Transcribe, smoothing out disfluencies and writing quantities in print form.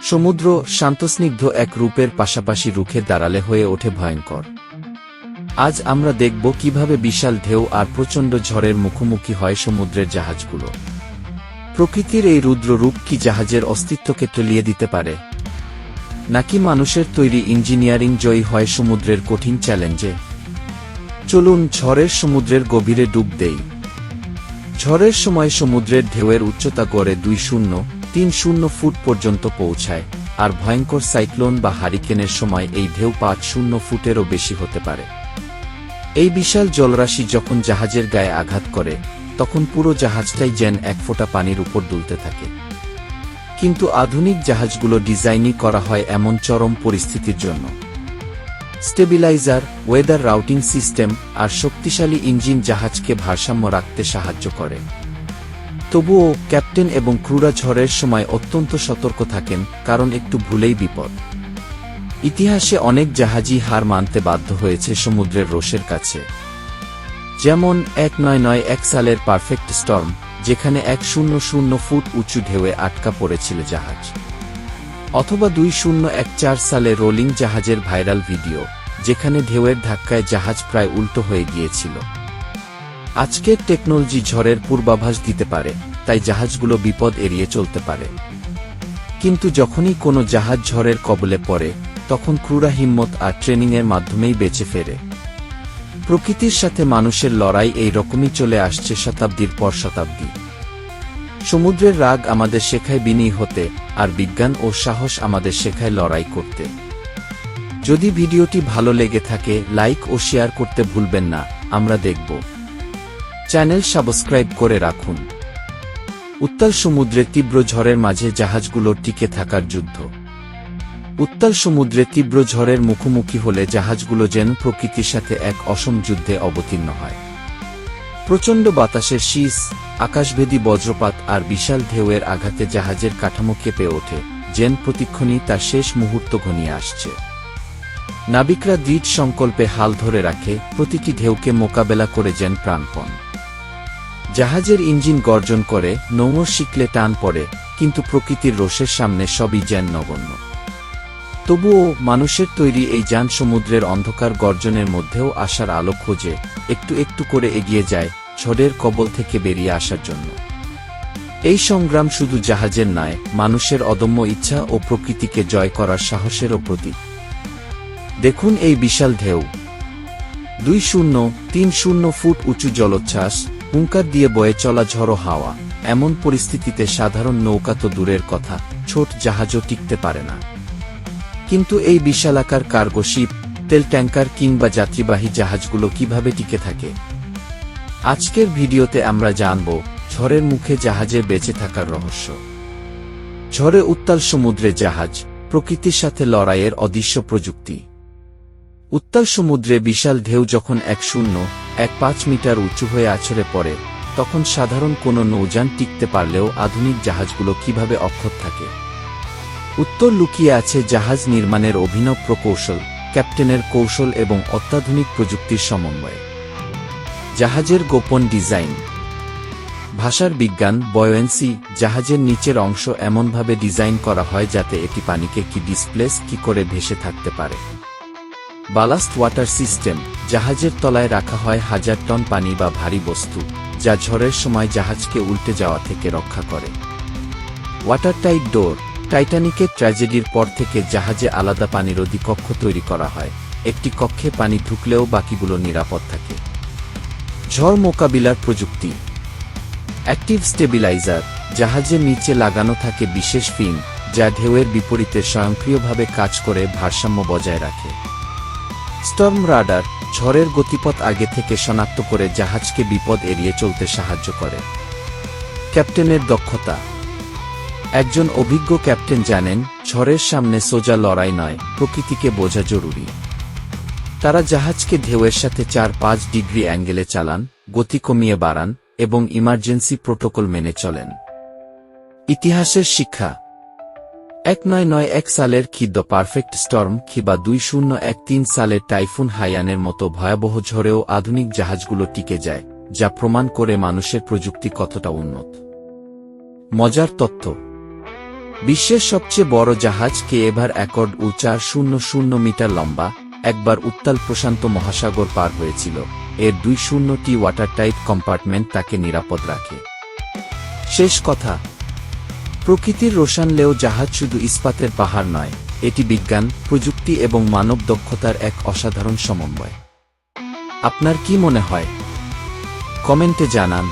সমুদ্র শান্তস্নিগ্ধ এক রূপের পাশাপাশি রুখে দাঁড়ালে হয়ে ওঠে ভয়ঙ্কর। আজ আমরা দেখব কিভাবে বিশাল ঢেউ আর প্রচণ্ড ঝড়ের মুখোমুখি হয় সমুদ্রের জাহাজগুলো। প্রকৃতির এই রুদ্র রূপ কি জাহাজের অস্তিত্বকে তলিয়ে দিতে পারে, নাকি মানুষের তৈরি ইঞ্জিনিয়ারিং জয়ী হয় সমুদ্রের কঠিন চ্যালেঞ্জে? চলুন ঝড়ের সমুদ্রের গভীরে ডুব দেই। ঝড়ের সময় সমুদ্রের ঢেউয়ের উচ্চতা গড়ে 2-3 ফুট পর্যন্ত পৌঁছায়, আর ভয়ঙ্কর সাইক্লোন বা হারিকেনের সময় এই ঢেউ 5 ফুটেরও বেশি হতে পারে। এই বিশাল জলরাশি যখন জাহাজের গায়ে আঘাত করে, তখন পুরো জাহাজটাই যেন এক ফোঁটা পানির উপর দুলতে থাকে। কিন্তু আধুনিক জাহাজগুলো ডিজাইনই করা হয় এমন চরম পরিস্থিতির জন্য। স্টেবিলাইজার, ওয়েদার রাউটিং সিস্টেম আর শক্তিশালী ইঞ্জিন জাহাজকে ভারসাম্য রাখতে সাহায্য করে। তবুও ক্যাপ্টেন এবং ক্রুরা ঝড়ের সময় অত্যন্ত সতর্ক থাকেন, কারণ একটু ভুলেই বিপদ। ইতিহাসে অনেক জাহাজই হার মানতে বাধ্য হয়েছে সমুদ্রের রোষের কাছে। যেমন 1991 সালের পারফেক্ট স্টর্ম, যেখানে 100 ফুট উঁচু ঢেউয়ে আটকা পড়েছিল জাহাজ। অথবা 2014 সালে রোলিং জাহাজের ভাইরাল ভিডিও, যেখানে ঢেউয়ের ধাক্কায় জাহাজ প্রায় উল্টো হয়ে গিয়েছিল। আজকের টেকনোলজি ঝড়ের পূর্বাভাস দিতে পারে, তাই জাহাজগুলো বিপদ এড়িয়ে চলতে পারে। কিন্তু যখনই কোনো জাহাজ ঝড়ের কবলে পড়ে, তখন ক্রুরা হিম্মত আর ট্রেনিংয়ের মাধ্যমেই বেঁচে ফেরে। প্রকৃতির সাথে মানুষের লড়াই এই রকমই চলে আসছে শতাব্দীর পর শতাব্দী। সমুদ্রের রাগ আমাদের শেখায় বিনয়ী হতে, আর বিজ্ঞান ও সাহস আমাদের শেখায় লড়াই করতে। যদি ভিডিওটি ভালো লেগে থাকে, লাইক ও শেয়ার করতে ভুলবেন না। আমরা দেখব। চ্যানেল সাবস্ক্রাইব করে রাখুন। উত্তাল সমুদ্রে তীব্র ঝড়ের মাঝে জাহাজগুলোর টিকে থাকার যুদ্ধ। উত্তাল সমুদ্রে তীব্র ঝড়ের মুখোমুখি হলে জাহাজগুলো যেন প্রকৃতির সাথে এক অসম যুদ্ধে অবতীর্ণ হয়। প্রচণ্ড বাতাসের শীষ, আকাশভেদী বজ্রপাত আর বিশাল ঢেউয়ের আঘাতে জাহাজের কাঠামো কেঁপে ওঠে, যেন প্রতিক্ষণই তার শেষ মুহূর্ত ঘনিয়ে আসছে। নাবিকরা দৃঢ় সংকল্পে হাল ধরে রাখে, প্রতিটি ঢেউকে মোকাবেলা করে যেন প্রাণপণ। জাহাজের ইঞ্জিন গর্জন করে, নৌর শিকলে টান পড়ে, কিন্তু প্রকৃতির রোষের সামনে সবই যেন নগণ্য। তবুও মানুষের তৈরি এই যান সমুদ্রের অন্ধকার গর্জনের মধ্যেও আশার আলো খোঁজে, একটু একটু করে এগিয়ে যায় ঝড়ের কবল থেকে বেরিয়ে আসার জন্য। এই সংগ্রাম শুধু জাহাজের নয়, মানুষের অদম্য ইচ্ছা ও প্রকৃতিকে জয় করার সাহসেরও প্রতীক। দেখুন এই বিশাল ঢেউ। 2-3 ফুট উঁচু জলোচ্ছ্বাস, হুঙ্কার দিয়ে বয়ে চলা ঝড়ো হাওয়া। এমন পরিস্থিতিতে সাধারণ নৌকা তো দূরের কথা, ছোট জাহাজও টিকতে পারে না। কিন্তু এই বিশালাকার কার্গো শিপ, তেল ট্যাঙ্কার কিংবা যাত্রীবাহী জাহাজগুলো কিভাবে টিকে থাকে? আজকের ভিডিওতে আমরা জানব ঝড়ের মুখে জাহাজে বেঁচে থাকার রহস্য। ঝড়ে উত্তাল সমুদ্রে জাহাজ, প্রকৃতির সাথে লড়াইয়ের অদৃশ্য প্রযুক্তি। উত্তাল সমুদ্রে বিশাল ঢেউ যখন 1.5 মিটার উঁচু হয়ে আছড়ে পড়ে, তখন সাধারণ কোনো নৌযান টিকতে পারলেও আধুনিক জাহাজগুলো কিভাবে অক্ষত থাকে? উত্তর লুকিয়ে আছে জাহাজ নির্মাণের অভিনব প্রকৌশল, ক্যাপ্টেনের কৌশল এবং অত্যাধুনিক প্রযুক্তির সমন্বয়ে। জাহাজের গোপন ডিজাইন। ভাষার বিজ্ঞান, বয়োয়েন্সি। জাহাজের নিচের অংশ এমনভাবে ডিজাইন করা হয় যাতে এটি পানিকে ডিসপ্লেস করে ভেসে থাকতে পারে। বালাস্ট ওয়াটার সিস্টেম। জাহাজের তলায় রাখা হয় 1000 টন পানি বা ভারী বস্তু, যা ঝড়ের সময় জাহাজকে উল্টে যাওয়া থেকে রক্ষা করে। ওয়াটারটাইট ডোর। টাইটানিকের ট্র্যাজেডির পর থেকে জাহাজে আলাদা পানিরোধী কক্ষ তৈরি করা হয়, একটি কক্ষে পানি ঢুকলেও বাকিগুলো নিরাপদ থাকে। ঝড় মোকাবিলার প্রযুক্তি। Active stabiliser. জাহাজের নিচে লাগানো থাকে বিশেষ ফিন, যা ঢেউয়ের বিপরীতে স্বয়ংক্রিয়ভাবে কাজ করে ভারসাম্য বজায় রাখে। Storm radar. ঝড়ের গতিপথ আগে থেকে শনাক্ত করে জাহাজকে বিপদ এড়িয়ে চলতে সাহায্য করে। ক্যাপ্টেনের দক্ষতা। একজন অভিজ্ঞ ক্যাপ্টেন জানেন, ঝড়ের সামনে সোজা লড়াই নয়, প্রকৃতিকে বোঝা জরুরি। তারা জাহাজকে ঢেউয়ের সাথে 4-5 ডিগ্রি অ্যাঙ্গেলে চালান, গতি কমিয়ে বাড়ান এবং ইমার্জেন্সি প্রোটোকল মেনে চলেন। ইতিহাসের শিক্ষা। 1991 সালের দ্য পারফেক্ট স্টর্ম কিংবা 2013 সালের টাইফুন হাইয়ানের মতো ভয়াবহ ঝড়েও আধুনিক জাহাজগুলো টিকে যায়, যা প্রমাণ করে মানুষের প্রযুক্তি কতটা উন্নত। মজার তথ্য, বিশ্বের সবচেয়ে বড় জাহাজ কে এভার অ্যাকর্ড 400 মিটার লম্বা, একবার উত্তাল প্রশান্ত মহাসাগর পার হয়েছিল। এর 20টি ওয়াটারটাইট কম্পার্টমেন্ট তাকে নিরাপদ রাখে। শেষ কথা, প্রকৃতির রোশানলেও জাহাজ শুধু ইস্পাতের পাহাড় নয়, এটি বিজ্ঞান, প্রযুক্তি এবং মানব দক্ষতার এক অসাধারণ সমন্বয়। আপনার কি মনে হয়? কমেন্টে জানান।